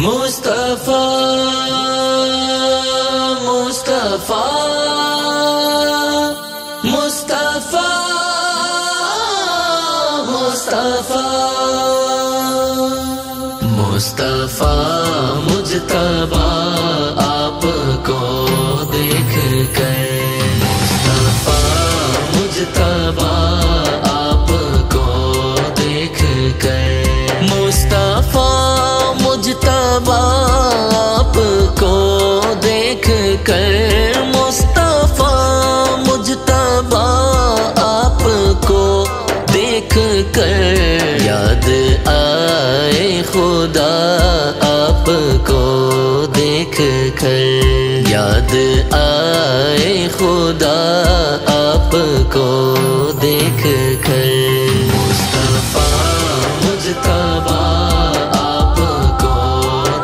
مصطفیٰ مصطفیٰ مصطفیٰ مصطفیٰ مصطفیٰ مجتبی آپ کو دیکھ کر، مصطفیٰ مجتبی آپ کو دیکھ کر، مصطفیٰ مجتبی آپ کو دیکھ کر، مصطفیٰ مجتبی آپ کو دیکھ کر، یاد آئے خدا آپ کو دیکھ کر، یاد آئے خدا آپ کو دیکھ کر، مصطفیٰ مجتبی آپ کو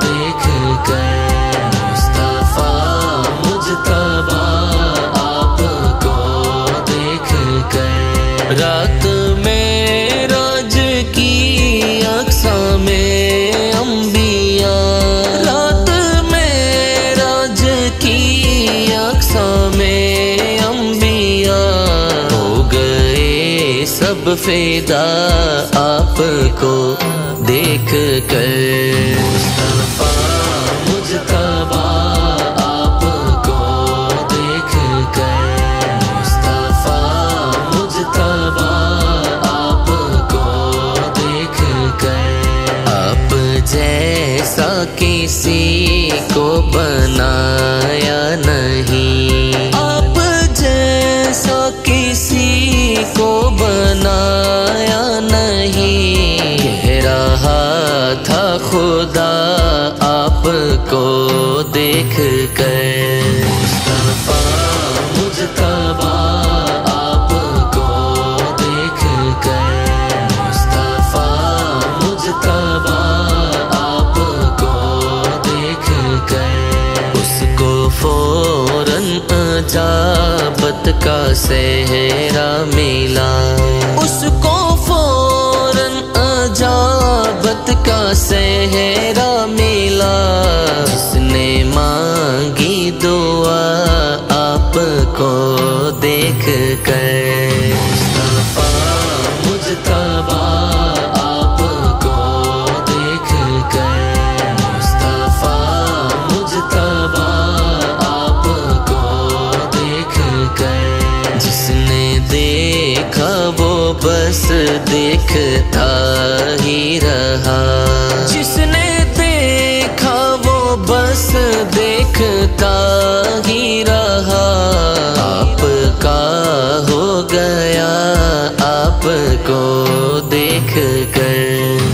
دیکھ کر، مصطفیٰ مجتبی آپ کو دیکھ کر، رات میں راج کی اقسام انبیاء، رات میں راج کی اقسام انبیاء ہو گئے سب فدا آپ کو دیکھ کر، مصطفیٰ مجتبی آپ کو دیکھ کر، مصطفیٰ مجتبی آپ کو دیکھ کر، آپ جیسا کسی کو بنایا نہیں، آپ جیسا کسی کو بنایا نہیں، کہہ رہا تھا خدا آپ کو دیکھ کر، مصطفیٰ مجتبی آپ کو دیکھ کر، مصطفیٰ مجتبی آپ کو دیکھ کر، اس کو فوراً اجابت کا صحرا ملا، اس کو فوراً اجابت کا صحرا ملا، جس نے مانگی دعا آپ کو دیکھ کر، مصطفیٰ مجتبی آپ کو دیکھ کر، مصطفیٰ مجتبی آپ کو دیکھ کر، جس نے دیکھا وہ بس دیکھتا ہی رہا، جس نے دیکھا وہ بس دیکھتا ہی رہا، آپ کا ہو گیا آپ کو دیکھ کر۔